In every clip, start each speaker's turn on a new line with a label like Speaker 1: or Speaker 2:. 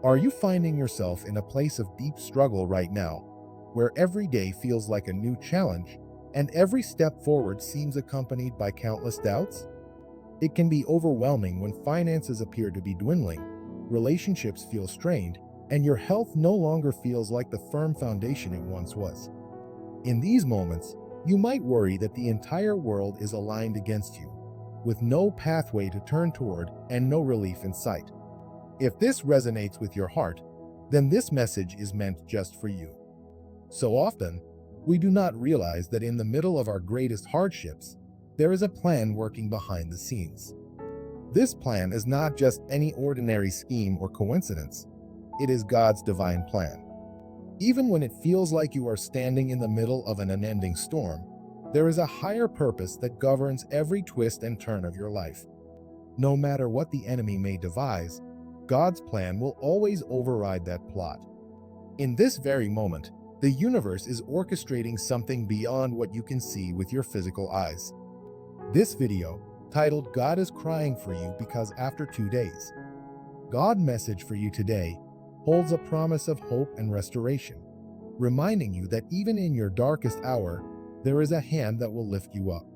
Speaker 1: Are you finding yourself in a place of deep struggle right now, where every day feels like a new challenge and every step forward seems accompanied by countless doubts? It can be overwhelming when finances appear to be dwindling, relationships feel strained, and your health no longer feels like the firm foundation it once was. In these moments, you might worry that the entire world is aligned against you, with no pathway to turn toward and no relief in sight. If this resonates with your heart, then this message is meant just for you. So often, we do not realize that in the middle of our greatest hardships, there is a plan working behind the scenes. This plan is not just any ordinary scheme or coincidence. It is God's divine plan. Even when it feels like you are standing in the middle of an unending storm, there is a higher purpose that governs every twist and turn of your life. No matter what the enemy may devise, God's plan will always override that plot. In this very moment, the universe is orchestrating something beyond what you can see with your physical eyes. This video, titled "God is Crying for You Because After 2 Days," God's message for you today holds a promise of hope and restoration, reminding you that even in your darkest hour, there is a hand that will lift you up.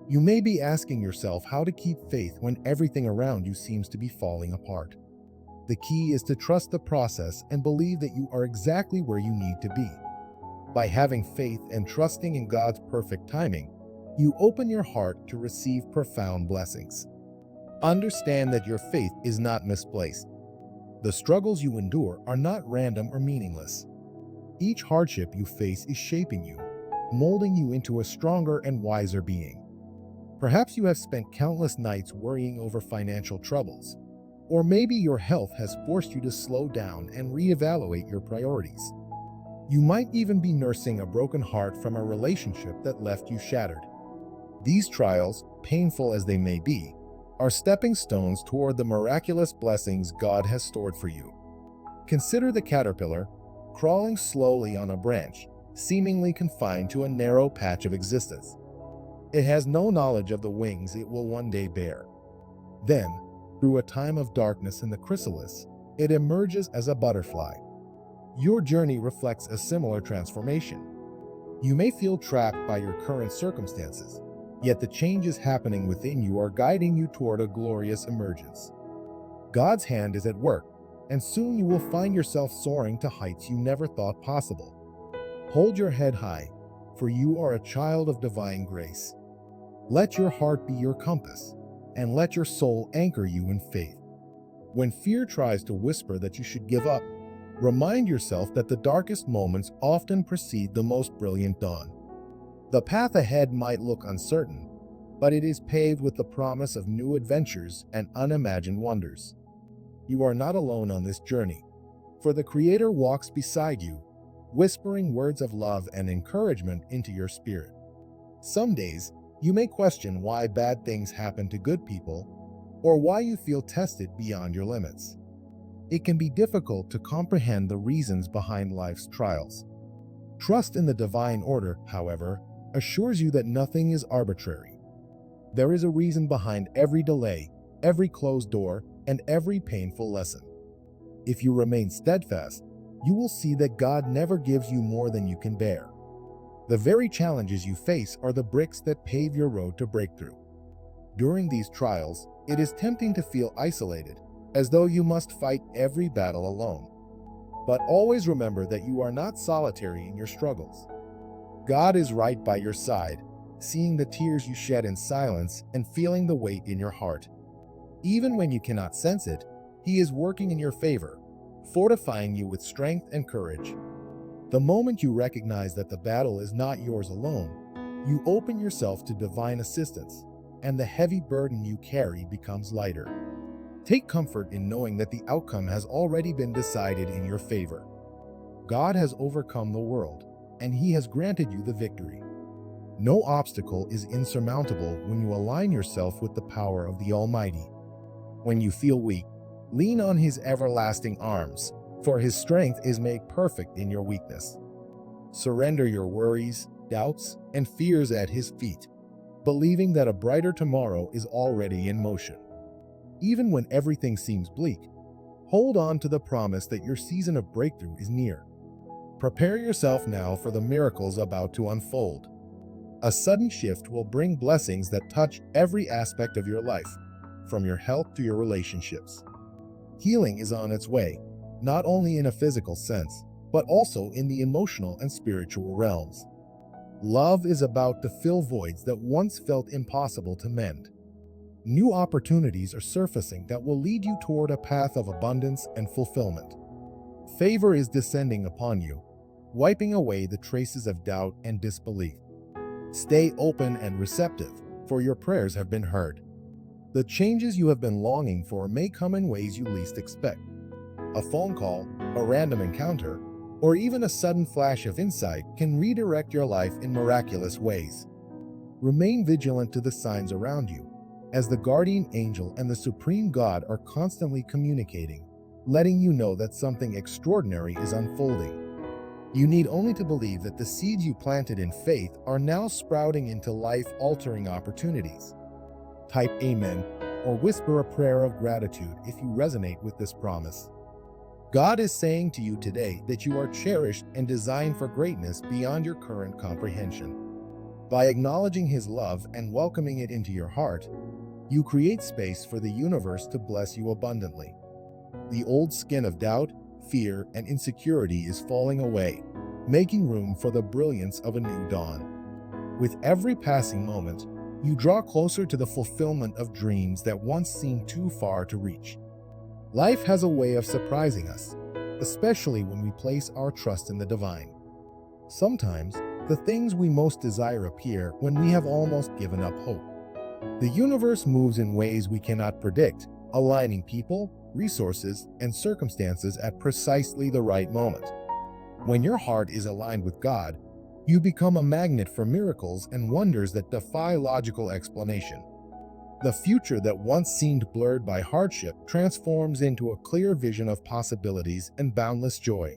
Speaker 1: You may be asking yourself how to keep faith when everything around you seems to be falling apart. The key is to trust the process and believe that you are exactly where you need to be. By having faith and trusting in God's perfect timing, you open your heart to receive profound blessings. Understand that your faith is not misplaced. The struggles you endure are not random or meaningless. Each hardship you face is shaping you, molding you into a stronger and wiser being. Perhaps you have spent countless nights worrying over financial troubles, or maybe your health has forced you to slow down and reevaluate your priorities. You might even be nursing a broken heart from a relationship that left you shattered. These trials, painful as they may be, are stepping stones toward the miraculous blessings God has stored for you. Consider the caterpillar, crawling slowly on a branch, seemingly confined to a narrow patch of existence. It has no knowledge of the wings it will one day bear. Then, through a time of darkness in the chrysalis, it emerges as a butterfly. Your journey reflects a similar transformation. You may feel trapped by your current circumstances, yet the changes happening within you are guiding you toward a glorious emergence. God's hand is at work, and soon you will find yourself soaring to heights you never thought possible. Hold your head high, for you are a child of divine grace. Let your heart be your compass, and let your soul anchor you in faith. When fear tries to whisper that you should give up, remind yourself that the darkest moments often precede the most brilliant dawn. The path ahead might look uncertain, but it is paved with the promise of new adventures and unimagined wonders. You are not alone on this journey, for the Creator walks beside you, whispering words of love and encouragement into your spirit. Some days, you may question why bad things happen to good people, or why you feel tested beyond your limits. It can be difficult to comprehend the reasons behind life's trials. Trust in the divine order, however, assures you that nothing is arbitrary. There is a reason behind every delay, every closed door, and every painful lesson. If you remain steadfast, you will see that God never gives you more than you can bear. The very challenges you face are the bricks that pave your road to breakthrough. During these trials, it is tempting to feel isolated, as though you must fight every battle alone. But always remember that you are not solitary in your struggles. God is right by your side, seeing the tears you shed in silence and feeling the weight in your heart. Even when you cannot sense it, He is working in your favor, fortifying you with strength and courage. The moment you recognize that the battle is not yours alone, you open yourself to divine assistance, and the heavy burden you carry becomes lighter. Take comfort in knowing that the outcome has already been decided in your favor. God has overcome the world, and He has granted you the victory. No obstacle is insurmountable when you align yourself with the power of the Almighty. When you feel weak, lean on His everlasting arms, for His strength is made perfect in your weakness. Surrender your worries, doubts, and fears at His feet, believing that a brighter tomorrow is already in motion. Even when everything seems bleak, Hold on to the promise that your season of breakthrough is near. Prepare yourself now for the miracles about to unfold. A sudden shift will bring blessings that touch every aspect of your life, from your health to your relationships. Healing is on its way, not only in a physical sense, but also in the emotional and spiritual realms. Love is about to fill voids that once felt impossible to mend. New opportunities are surfacing that will lead you toward a path of abundance and fulfillment. Favor is descending upon you, wiping away the traces of doubt and disbelief. Stay open and receptive, for your prayers have been heard. The changes you have been longing for may come in ways you least expect. A phone call, a random encounter, or even a sudden flash of insight can redirect your life in miraculous ways. Remain vigilant to the signs around you, as the guardian angel and the supreme God are constantly communicating, letting you know that something extraordinary is unfolding. You need only to believe that the seeds you planted in faith are now sprouting into life-altering opportunities. Type Amen or whisper a prayer of gratitude if you resonate with this promise. God is saying to you today that you are cherished and designed for greatness beyond your current comprehension. By acknowledging His love and welcoming it into your heart, you create space for the universe to bless you abundantly. The old skin of doubt, fear, and insecurity is falling away, making room for the brilliance of a new dawn. With every passing moment, you draw closer to the fulfillment of dreams that once seemed too far to reach. Life has a way of surprising us, especially when we place our trust in the divine. Sometimes, the things we most desire appear when we have almost given up hope. The universe moves in ways we cannot predict, aligning people, resources, and circumstances at precisely the right moment. When your heart is aligned with God, you become a magnet for miracles and wonders that defy logical explanation. The future that once seemed blurred by hardship transforms into a clear vision of possibilities and boundless joy.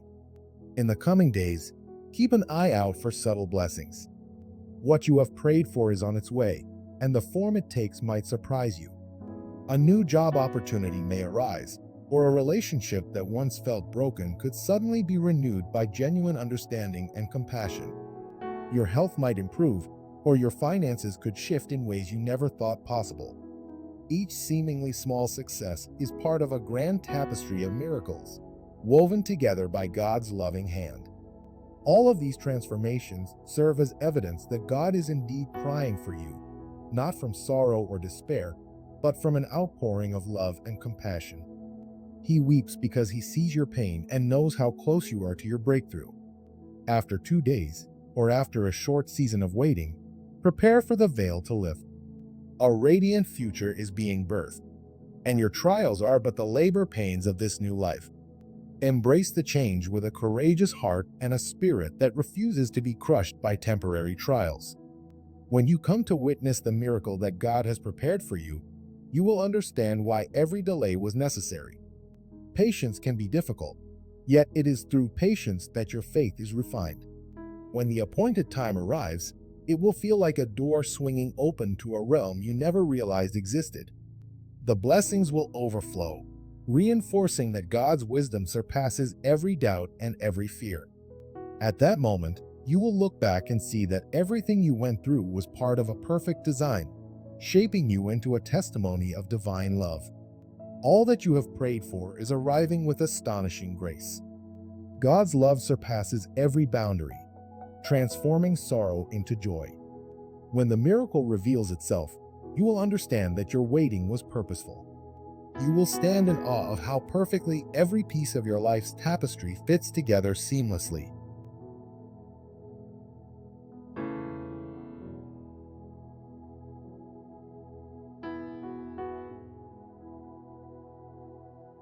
Speaker 1: In the coming days, keep an eye out for subtle blessings. What you have prayed for is on its way, and the form it takes might surprise you. A new job opportunity may arise, or a relationship that once felt broken could suddenly be renewed by genuine understanding and compassion. Your health might improve, or your finances could shift in ways you never thought possible. Each seemingly small success is part of a grand tapestry of miracles, woven together by God's loving hand. All of these transformations serve as evidence that God is indeed crying for you, not from sorrow or despair, but from an outpouring of love and compassion. He weeps because He sees your pain and knows how close you are to your breakthrough. After 2 days, or after a short season of waiting, prepare for the veil to lift. A radiant future is being birthed, and your trials are but the labor pains of this new life. Embrace the change with a courageous heart and a spirit that refuses to be crushed by temporary trials. When you come to witness the miracle that God has prepared for you, you will understand why every delay was necessary. Patience can be difficult, yet it is through patience that your faith is refined. When the appointed time arrives, it will feel like a door swinging open to a realm you never realized existed. The blessings will overflow, reinforcing that God's wisdom surpasses every doubt and every fear. At that moment, you will look back and see that everything you went through was part of a perfect design, shaping you into a testimony of divine love. All that you have prayed for is arriving with astonishing grace. God's love surpasses every boundary, transforming sorrow into joy. When the miracle reveals itself, you will understand that your waiting was purposeful. You will stand in awe of how perfectly every piece of your life's tapestry fits together seamlessly,